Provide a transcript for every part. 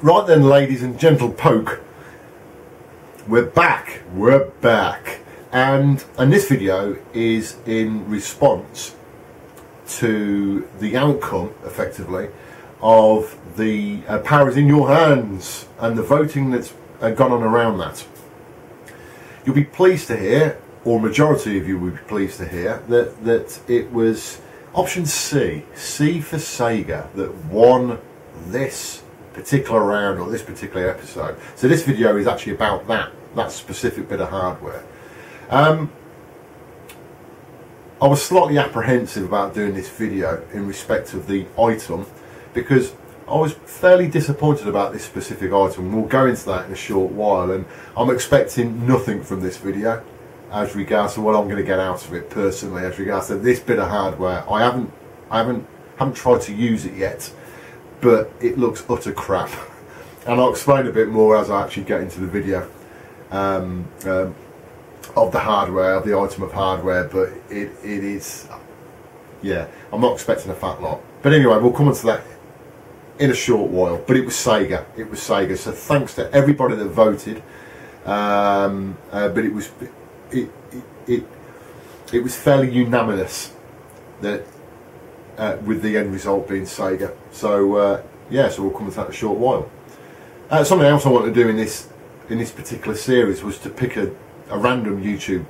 Right then, ladies and gentle poke, we're back, and this video is in response to the outcome, effectively, of the power is in your hands and the voting that's gone on around that. You'll be pleased to hear, or majority of you will be pleased to hear, that it was option C for Sega, that won this particular round or this particular episode. So this video is actually about that specific bit of hardware. I was slightly apprehensive about doing this video in respect of the item, because I was fairly disappointed about this specific item. We'll go into that in a short while, and I'm expecting nothing from this video as regards to what I'm going to get out of it personally, as regards to this bit of hardware. I haven't tried to use it yet, but it looks utter crap, and I'll explain a bit more as I actually get into the video of the hardware, of the item of hardware. But it is, yeah, I'm not expecting a fat lot. But anyway, we'll come on to that in a short while. But it was Sega, so thanks to everybody that voted. But it was fairly unanimous that with the end result being Sega. So yeah, so we'll come to that in a short while. Something else I want to do in this particular series was to pick a random YouTuber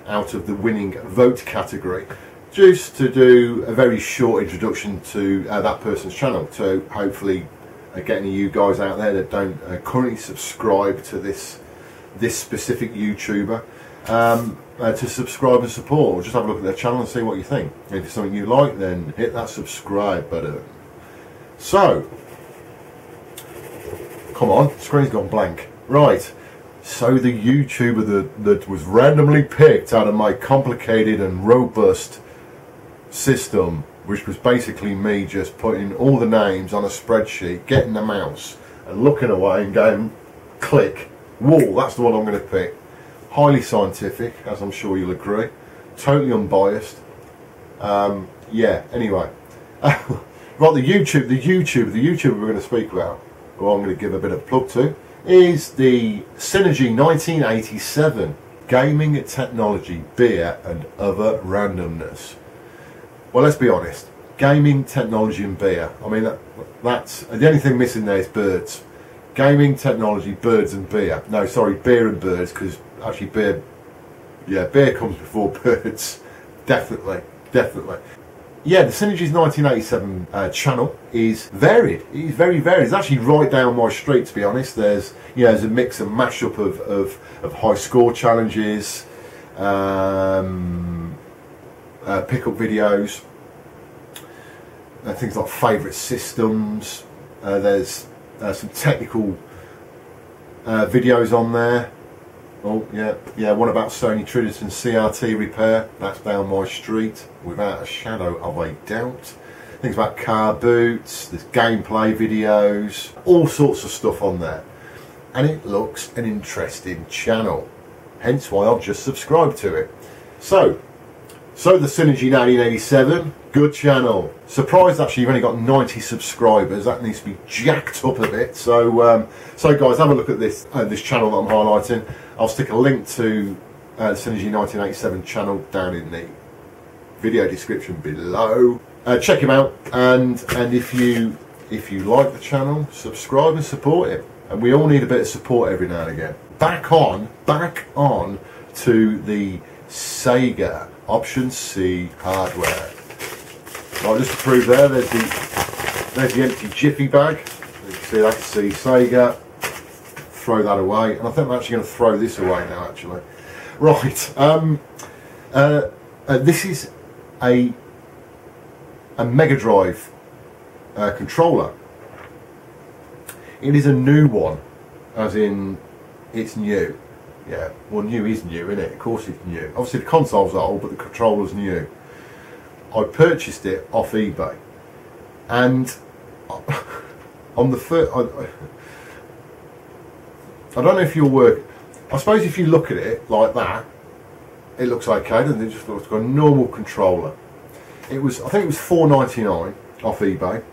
out of the winning vote category, just to do a very short introduction to that person's channel, to hopefully get any of you guys out there that don't currently subscribe to this specific YouTuber to subscribe and support, or just have a look at their channel and see what you think. If it's something you like, then hit that subscribe button. So, come on, screen's gone blank. Right, so the YouTuber that was randomly picked out of my complicated and robust system, which was basically me just putting all the names on a spreadsheet, getting the mouse and looking away and going click, whoa, that's the one I'm going to pick. Highly scientific, as I'm sure you'll agree, totally unbiased. Yeah, anyway. Right, the YouTuber we're going to speak about, who I'm going to give a bit of a plug to, is the Synergy 1987 Gaming Technology, Beer and Other Randomness. Well, let's be honest, gaming, technology and beer, I mean, that's the only thing missing there is birds. Gaming, technology, birds and beer. No, sorry, beer and birds, because actually beer comes before birds. Definitely. Yeah, the Synergy's 1987 channel is varied. It is very varied. It's actually right down my street, to be honest. There's a mix and mashup of high score challenges, pick-up videos, things like favourite systems. There's some technical videos on there. Oh yeah, one about Sony Trinity CRT repair. That's down my street, without a shadow of a doubt. Things about car boots, there's gameplay videos, all sorts of stuff on there. And it looks an interesting channel, hence why I've just subscribed to it. So the Synergy 1987, good channel. Surprised actually you've only got 90 subscribers. That needs to be jacked up a bit. So guys, have a look at this channel that I'm highlighting. I'll stick a link to the Synergy 1987 channel down in the video description below. Check him out, and if you like the channel, subscribe and support him. And we all need a bit of support every now and again. Back on to the Sega option C hardware. Right, just to prove there's the empty Jiffy bag. You can see that, see Sega. Throw that away, and I think I'm actually going to throw this away now, actually. Right, this is a Mega Drive controller. It is a new one, as in it's new. Yeah, well, new is new, isn't it? Of course it's new. Obviously the console's old, but the controller's new. I purchased it off eBay, and on the first, I don't know if you'll work. I suppose if you look at it like that, it looks okay, doesn't it? Just looks like a normal controller. It was, I think it was $4.99 off eBay.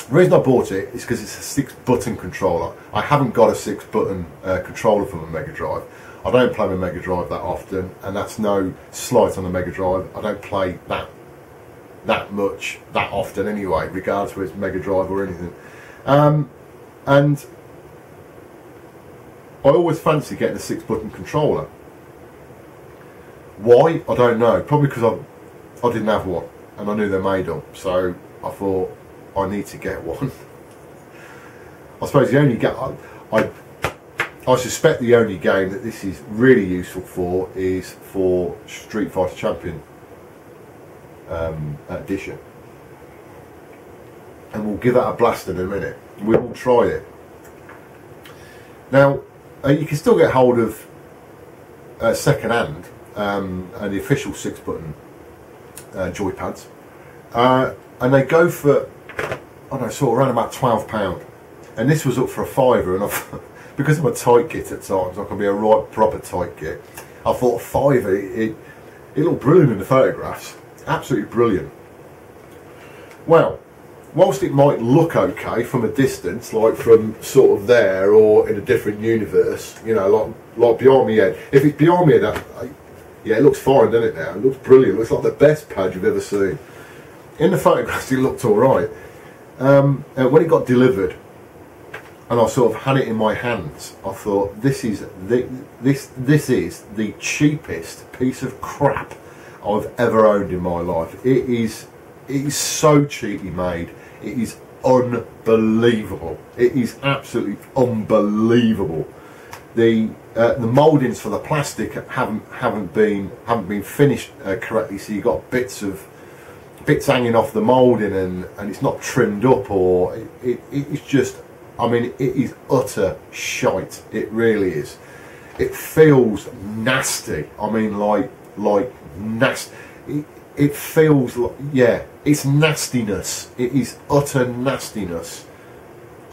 The reason I bought it is because it's a 6-button controller. I haven't got a 6-button controller for my Mega Drive. I don't play my Mega Drive that often, and that's no slight on the Mega Drive. I don't play that much, that often anyway, regardless whether it's Mega Drive or anything. And I always fancy getting a 6-button controller. Why? I don't know. Probably because I didn't have one, and I knew they made them, so I thought I need to get one. I suppose the only I suspect the only game that this is really useful for is for Street Fighter Champion edition, and we'll give that a blast in a minute. We will try it. Now, you can still get hold of second hand and the official 6-button joypads, and they go for, I don't know, sort of around about £12, and this was up for a £5, and I've because I'm a tight git at times, I can be a right proper tight git. I thought a £5, it looked brilliant in the photographs, absolutely brilliant. Well, whilst it might look okay from a distance, like from sort of there or in a different universe, you know, like behind me head. If it's behind me head, yeah, it looks fine, doesn't it now? It looks brilliant. It looks like the best pad you've ever seen. In the photographs, it looked all right. When it got delivered, and I sort of had it in my hands, I thought, this is the cheapest piece of crap I've ever owned in my life. It is so cheaply made. It is unbelievable. It is absolutely unbelievable. The mouldings for the plastic haven't been finished correctly, so you've got bits hanging off the moulding, and it's not trimmed up, or it's just, I mean, it is utter shite. It really is. It feels nasty. I mean, like nasty. It feels like, yeah, it's nastiness. It is utter nastiness.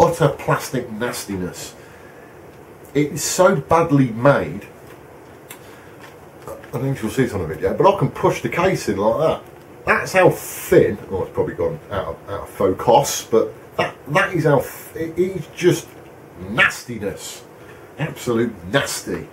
Utter plastic nastiness. It is so badly made. I don't think you'll see it on the video, but I can push the case in like that. That's how thin. Oh, it's probably gone out of focus, but that is how it is. Just nastiness, absolute nasty.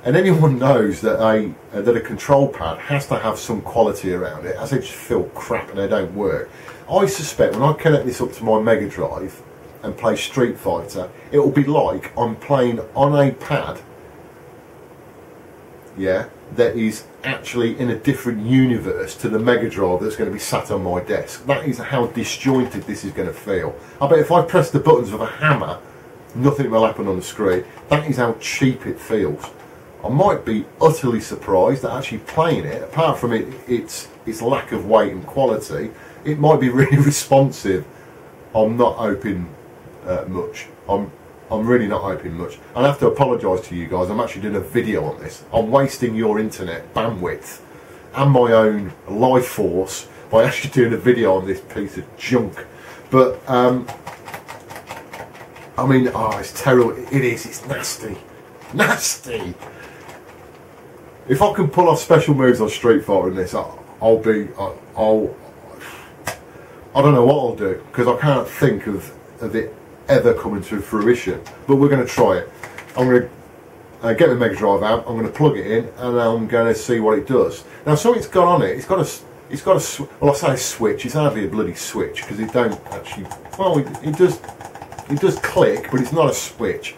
And anyone knows that a control pad has to have some quality around it, as they just feel crap and they don't work. I suspect when I connect this up to my Mega Drive and play Street Fighter, it will be like I'm playing on a pad, yeah, that is actually in a different universe to the Mega Drive that's going to be sat on my desk. That is how disjointed this is going to feel. I bet if I press the buttons with a hammer, nothing will happen on the screen. That is how cheap it feels. I might be utterly surprised that actually playing it, apart from its lack of weight and quality, it might be really responsive. I'm not hoping much. I'm really not hoping much. I have to apologise to you guys. I'm actually doing a video on this. I'm wasting your internet bandwidth and my own life force by actually doing a video on this piece of junk. But I mean, oh, it's terrible. It is. It's nasty, nasty. If I can pull off special moves on Street Fighter in this, I don't know what I'll do, because I can't think of it ever coming to fruition. But we're going to try it. I'm going to get the Mega Drive out. I'm going to plug it in, and I'm going to see what it does. Now, something's gone on it. It's got a. Well, I say switch. It's hardly a bloody switch, because it don't actually. Well, it does click, but it's not a switch.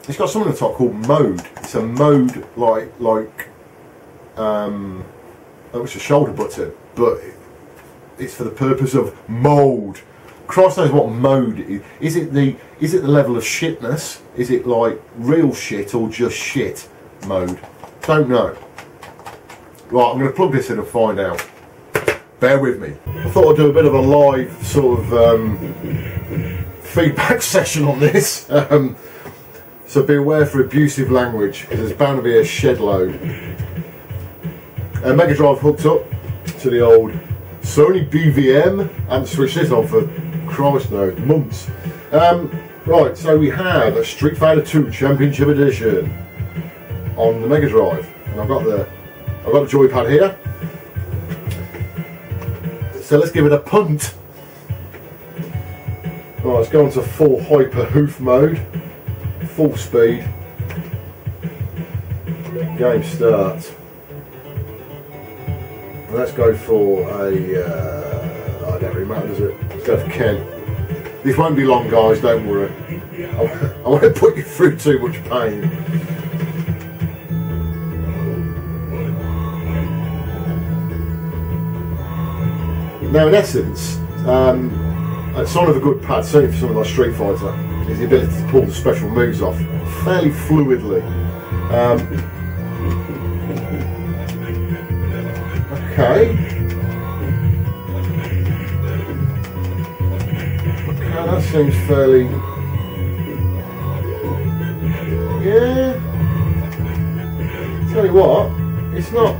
It's got something on the top called mode. It's a mode like it's a shoulder button, but it's for the purpose of mode. Christ knows what mode it is. Is it the level of shitness? Is it like real shit or just shit mode? Don't know. Right, I'm going to plug this in and find out. Bear with me. I thought I'd do a bit of a live sort of feedback session on this. So be aware for abusive language, because there's bound to be a shed load. Mega Drive hooked up to the old Sony BVM. I haven't switched this on for Christ knows months. Right, so we have a Street Fighter 2 Championship Edition on the Mega Drive, and I've got the joypad here. So let's give it a punt. Right, let's go on to full hyper hoof mode, full speed. Game starts. Let's go for a, I don't really matter, does it? Let's go for Ken. This won't be long, guys, don't worry. I won't put you through too much pain. Now, in essence, a sign of a good pad, certainly for something like Street Fighter, is the ability to pull the special moves off fairly fluidly. Okay, that seems fairly, yeah, tell you what, it's not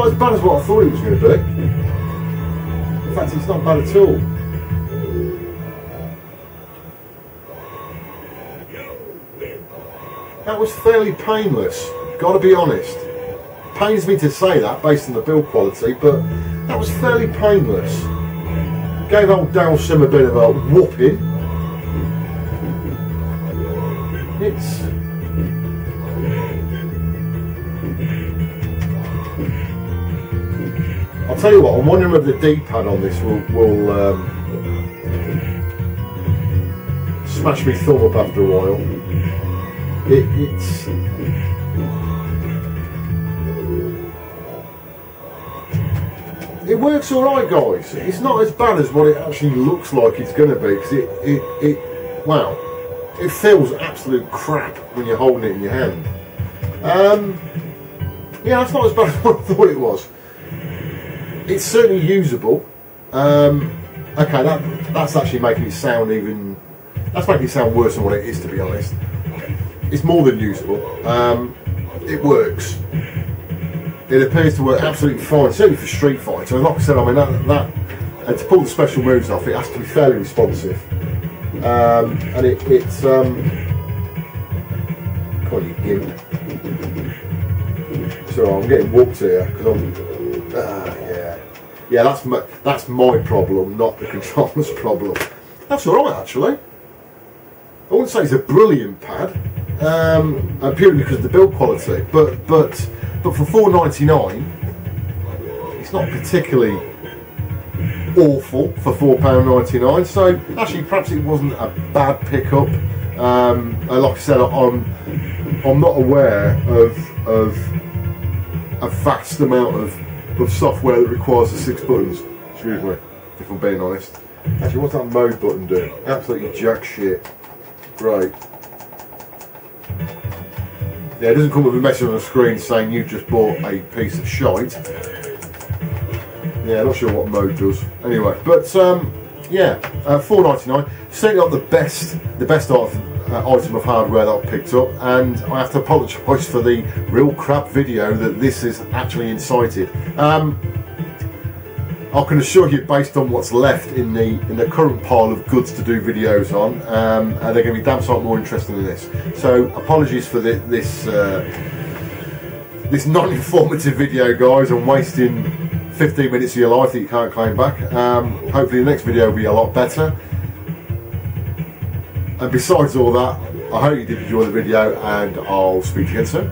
as bad as what I thought it was going to be. In fact, it's not bad at all. That was fairly painless, gotta be honest. Pains me to say that based on the build quality, but that was fairly painless. Gave old Dalsim a bit of a whooping. It's... I'll tell you what, I'm wondering if the D-pad on this will smash me thumb up after a while. It works alright, guys. It's not as bad as what it actually looks like it's going to be, because wow, it feels absolute crap when you're holding it in your hand. Yeah, that's not as bad as what I thought it was. It's certainly usable. Okay, that's actually making it sound even... That's making it sound worse than what it is, to be honest. It's more than usable. It works. It appears to work absolutely fine, certainly for Street Fighter. And like I said, I mean, and to pull the special moves off, it has to be fairly responsive. And it's... Come on, you gimp. So I'm getting whooped here, because I'm... Yeah, that's my problem, not the controller's problem. That's alright, actually. I wouldn't say it's a brilliant pad, purely because of the build quality, but for $4.99, it's not particularly awful for £4.99. So actually, perhaps it wasn't a bad pickup. Like I said, I'm not aware of a vast amount of software that requires the 6 buttons. Excuse me, if I'm being honest. Actually, what's that mode button do? Absolutely jack shit. Great. Yeah, it doesn't come with a message on the screen saying you just bought a piece of shite. Yeah, not sure what mode does. Anyway, but yeah, $4.99. Certainly not the best item of hardware that I've picked up, and I have to apologise for the real crap video that this is actually incited. I can assure you, based on what's left in the current pile of goods to do videos on, they're going to be damn sight more interesting than this. So apologies for this non-informative video, guys. I'm wasting 15 minutes of your life that you can't claim back. Hopefully the next video will be a lot better. And besides all that, I hope you did enjoy the video, and I'll speak to you again soon.